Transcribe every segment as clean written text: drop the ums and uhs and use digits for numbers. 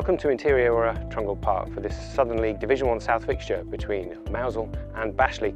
Welcome to Interior Trungall Park for this Southern League Division 1 South fixture between Mousehole and Bashley.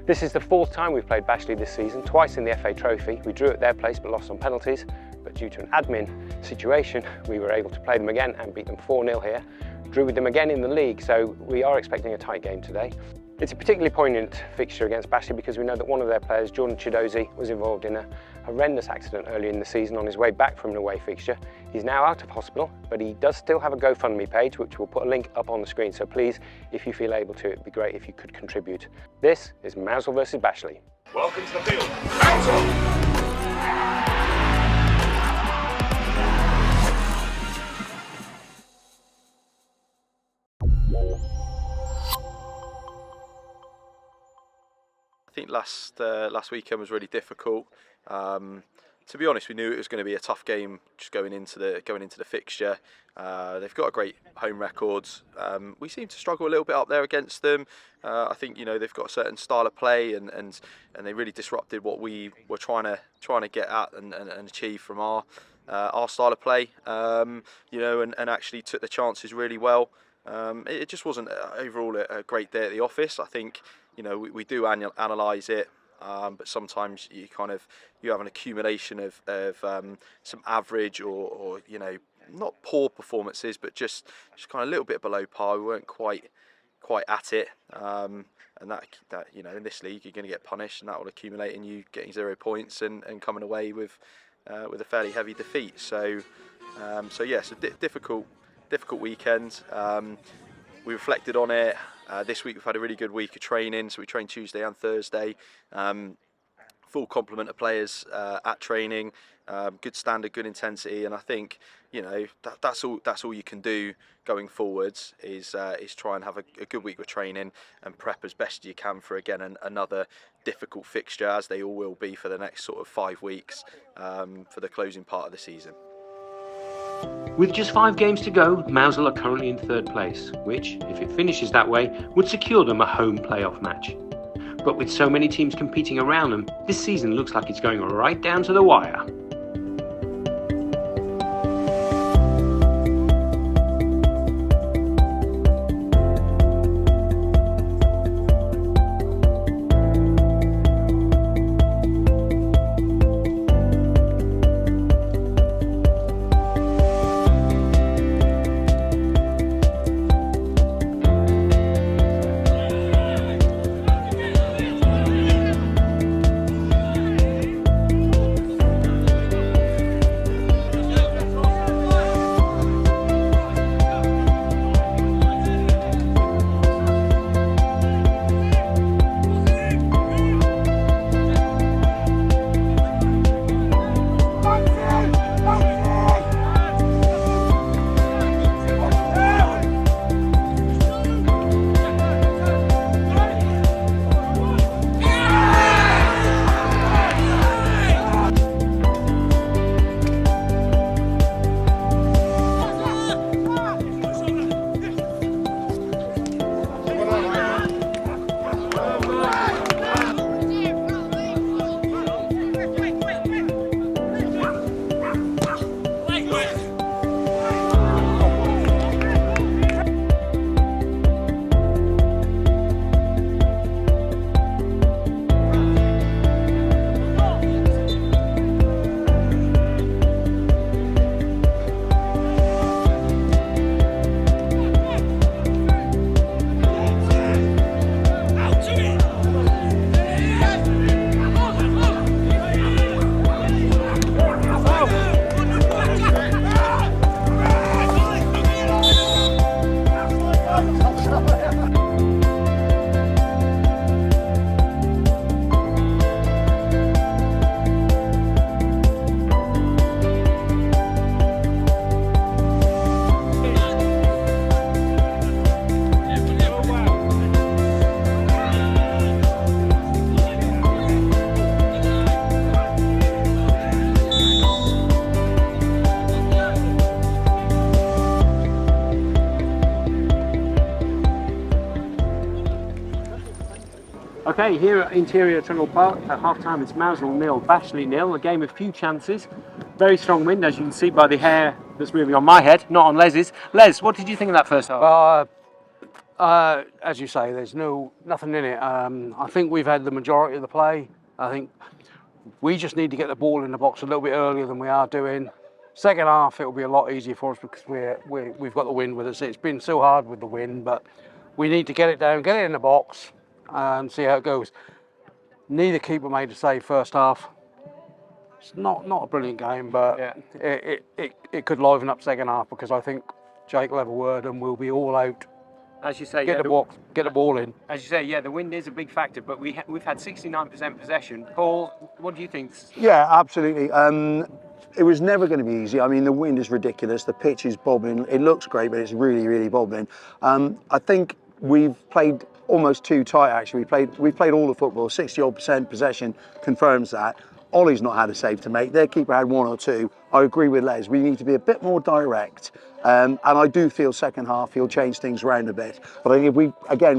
This is the fourth time we've played Bashley this season, twice in the FA Trophy. We drew at their place but lost on penalties, but due to an admin situation we were able to play them again and beat them 4-0 here. Drew with them again in the league, so we are expecting a tight game today. It's a particularly poignant fixture against Bashley because we know that one of their players, Jordan Chidozie, was involved in a horrendous accident early in the season on his way back from an away fixture. He's now out of hospital, but he does still have a GoFundMe page, which we'll put a link up on the screen. So please, if you feel able to, it'd be great if you could contribute. This is Mousehole versus Bashley. Welcome to the field, Mousehole! I think last weekend was really difficult. To be honest, we knew it was going to be a tough game just going into the fixture. They've got a great home record. We seem to struggle a little bit up there against them. I think they've got a certain style of play and they really disrupted what we were trying to get at and achieve from our style of play. And actually took the chances really well. It just wasn't overall a great day at the office. I think we do analyse it, but sometimes you have an accumulation of some average or not poor performances, but just kind of a little bit below par. We weren't quite at it, and that in this league you're going to get punished, and that will accumulate in you getting 0 points and coming away with a fairly heavy defeat. So yes, a difficult weekend. We reflected on it. This week we've had a really good week of training, so we trained Tuesday and Thursday. Full complement of players at training, good standard, good intensity, and I think that's all you can do going forwards is try and have a good week of training and prep as best you can for another difficult fixture, as they all will be for the next sort of 5 weeks for the closing part of the season. With just 5 games to go, Mousehole are currently in 3rd place, which, if it finishes that way, would secure them a home playoff match. But with so many teams competing around them, this season looks like it's going right down to the wire. Okay, here at Interior Trungall Park, at half-time it's Mousehole 0, Bashley 0, a game of few chances. Very strong wind, as you can see by the hair that's moving on my head, not on Les's. Les, what did you think of that first half? As you say, there's nothing in it. I think we've had the majority of the play. I think we just need to get the ball in the box a little bit earlier than we are doing. Second half, it'll be a lot easier for us because we've got the wind with us. It's been so hard with the wind, but we need to get it down, get it in the box, and see how it goes. Neither keeper made a save first half. It's not a brilliant game, but Yeah. it could liven up second half because I think Jake will have a word and we'll be all out. As you say, Get the ball in. As you say, yeah, the wind is a big factor, but we've had 69% possession. Paul, what do you think? Yeah, absolutely. It was never going to be easy. I mean, the wind is ridiculous. The pitch is bobbing. It looks great, but it's really, really bobbing. I think we've played almost too tight, actually. We've played all the football. 60-odd% possession confirms that. Ollie's not had a save to make. Their keeper had one or two. I agree with Les. We need to be a bit more direct. And I do feel second half he'll change things around a bit. But I think if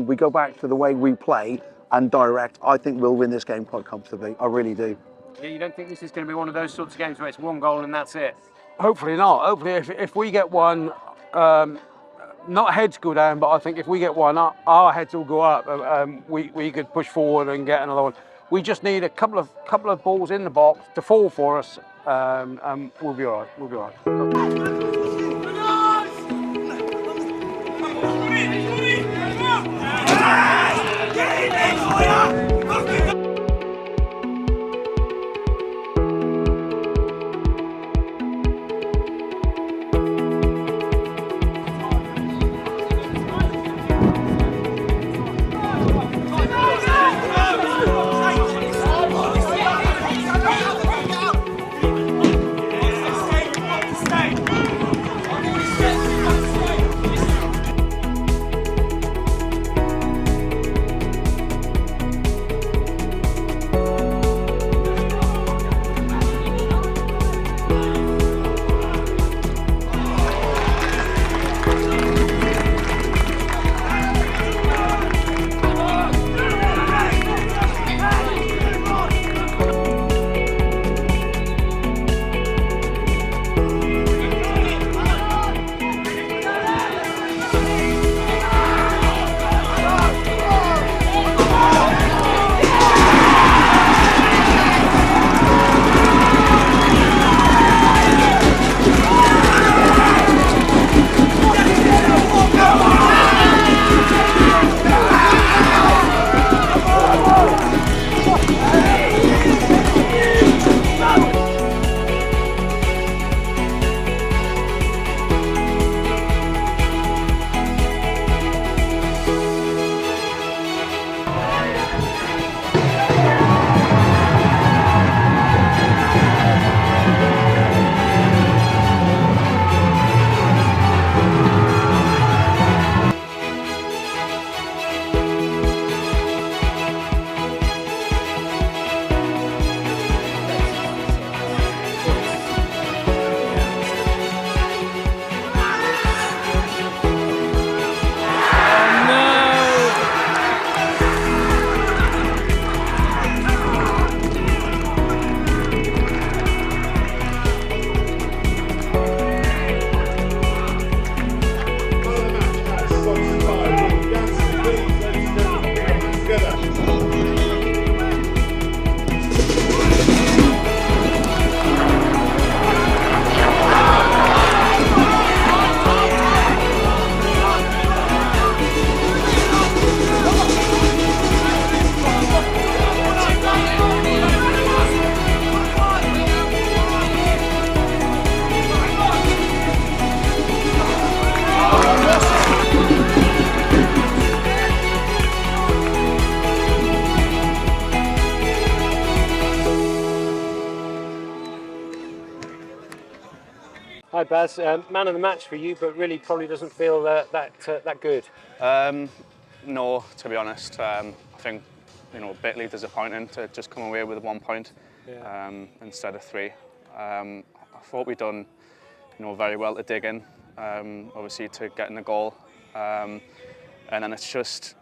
we go back to the way we play and direct, I think we'll win this game quite comfortably. I really do. Yeah, you don't think this is going to be one of those sorts of games where it's one goal and that's it? Hopefully not. Hopefully if we get one, not heads go down, but I think if we get one, our heads will go up. We could push forward and get another one. We just need a couple of balls in the box to fall for us, and we'll be all right. We'll be all right. Hi Baz, man of the match for you, but really probably doesn't feel that good. No, to be honest. I think a bitly disappointing to just come away with 1 point instead of 3. I thought we'd done very well to dig in, obviously to get in the goal, and then it's just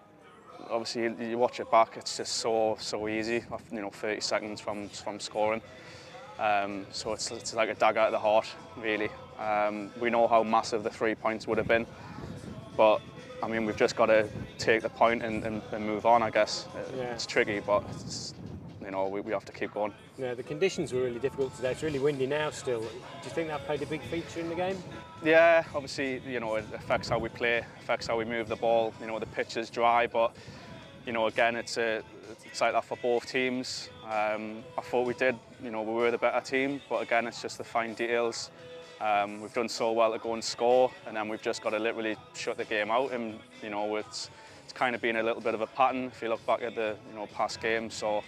obviously you watch it back, it's just so easy. 30 seconds from scoring. So it's like a dagger at the heart, really. We know how massive the 3 points would have been, but I mean, we've just got to take the point and move on, I guess. Yeah. It's tricky, but it's, we have to keep going. Yeah, the conditions were really difficult today. It's really windy now still. Do you think that played a big feature in the game? Yeah, obviously, it affects how we play, affects how we move the ball. The pitch is dry, but again, it's like that for both teams. I thought we did, we were the better team, but again, it's just the fine details. We've done so well to go and score, and then we've just got to literally shut the game out. And it's kind of been a little bit of a pattern if you look back at the past games. So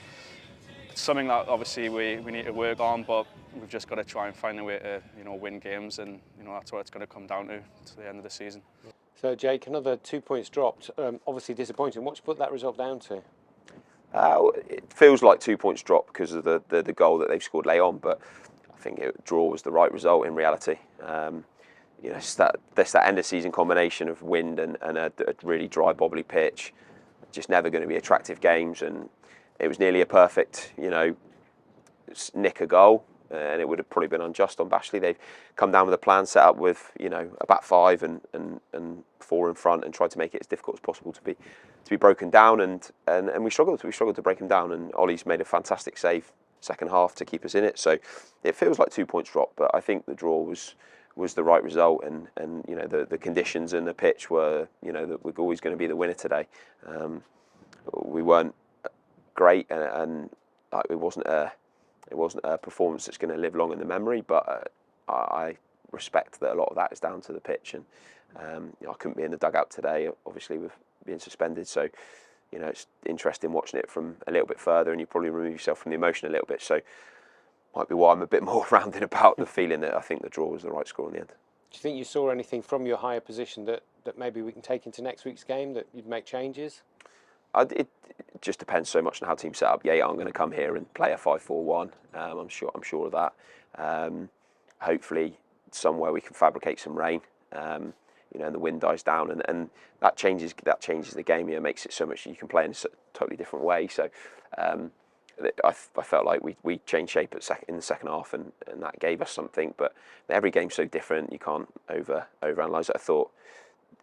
it's something that obviously we need to work on, but we've just got to try and find a way to win games, and that's what it's going to come down to the end of the season. So Jake, another 2 points dropped. Obviously disappointing. What do you put that result down to? It feels like 2 points dropped because of the goal that they've scored late on, but I think draw was the right result in reality. It's that end of season combination of wind and a really dry, bobbly pitch. Just never going to be attractive games, and it was nearly a perfect, nick a goal, and it would have probably been unjust on Bashley. They've come down with a plan set up with a back five and 4 in front, and tried to make it as difficult as possible to be broken down, and we struggled to break them down. And Ollie's made a fantastic save second half to keep us in it. So it feels like 2 points dropped, but I think the draw was the right result, and the conditions and the pitch were that we're always going to be the winner today. We weren't great, and it wasn't a performance that's going to live long in the memory, but I respect that a lot of that is down to the pitch, and I couldn't be in the dugout today, obviously with being suspended, so it's interesting watching it from a little bit further, and you probably remove yourself from the emotion a little bit, so might be why I'm a bit more rounded about the feeling that I think the draw was the right score in the end. Do you think you saw anything from your higher position that maybe we can take into next week's game, that you'd make changes? It just depends so much on how teams set up. Yeah, I'm going to come here and play a 5-4-1. I'm sure of that. Hopefully, somewhere we can fabricate some rain. And the wind dies down, and that changes the game. It makes it so much you can play in a totally different way. So I felt like we changed shape in the second half, and that gave us something. But every game's so different. You can't overanalyze it. I thought,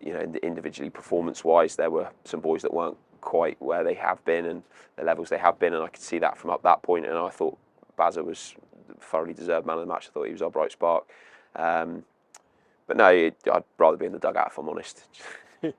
individually performance-wise, there were some boys that weren't quite where they have been and the levels they have been, and I could see that from up that point. And I thought Bazza was thoroughly deserved man of the match. I thought he was our bright spark. But no, I'd rather be in the dugout if I'm honest. Yeah.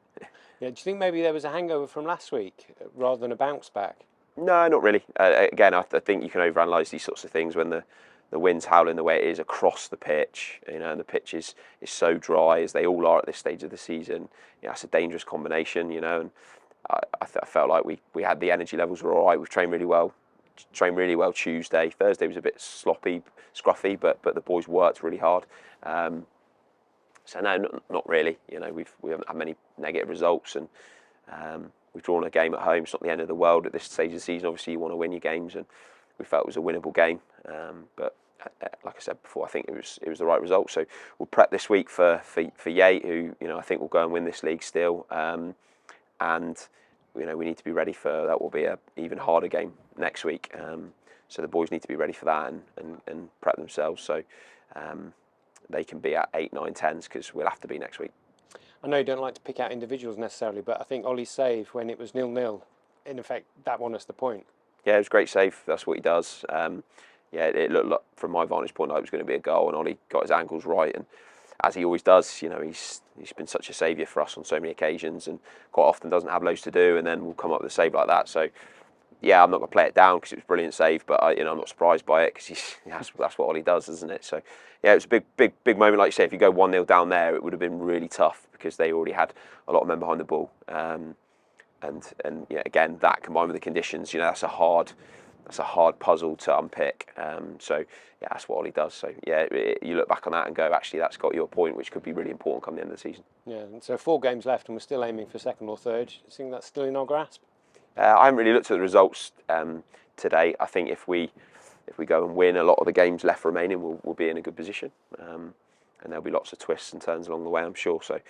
Do you think maybe there was a hangover from last week rather than a bounce back? No, not really. Again, I think you can overanalyze these sorts of things when the wind's howling the way it is across the pitch, and the pitch is so dry, as they all are at this stage of the season. It's a dangerous combination, and I felt like we had the energy levels were all right. We've trained really well Tuesday. Thursday was a bit sloppy, scruffy, but the boys worked really hard. So no, not really. We haven't had many negative results, and we've drawn a game at home. It's not the end of the world at this stage of the season. Obviously, you want to win your games, and we felt it was a winnable game. But like I said before, I think it was the right result. So we'll prep this week for Yate, who I think will go and win this league still. And we need to be ready for that. Will be a even harder game next week. So the boys need to be ready for that and prep themselves. So they can be at 8, 9, 10s, because we'll have to be next week. I know you don't like to pick out individuals necessarily, but I think Ollie's save when it was 0-0, in effect, that won us the point. Yeah, it was a great save. That's what he does. It looked like, from my vantage point, like it was going to be a goal, and Ollie got his angles right, and as he always does, he's been such a saviour for us on so many occasions, and quite often doesn't have loads to do, and then will come up with a save like that. So yeah, I'm not going to play it down because it was a brilliant save, but I'm not surprised by it because that's what Ollie does, isn't it? So yeah, it was a big moment. Like you say, if you go 1-0 down there, it would have been really tough because they already had a lot of men behind the ball. And again, that combined with the conditions, that's a hard puzzle to unpick. So yeah, that's what Ollie does. So yeah, you look back on that and go, actually, that's got you a point, which could be really important come the end of the season. Yeah, and so 4 games left, and we're still aiming for second or third. Do you think that's still in our grasp? I haven't really looked at the results today. I think if we go and win a lot of the games left remaining, we'll be in a good position. And there'll be lots of twists and turns along the way, I'm sure. So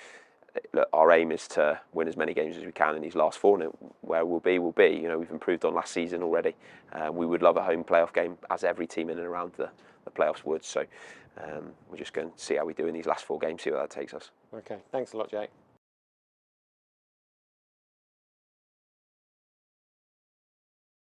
look, our aim is to win as many games as we can in these last 4, and where we'll be, we'll be. You know, we've improved on last season already. We would love a home playoff game, as every team in and around the playoffs would. So we're just going to see how we do in these last 4 games, see where that takes us. Okay, thanks a lot, Jake.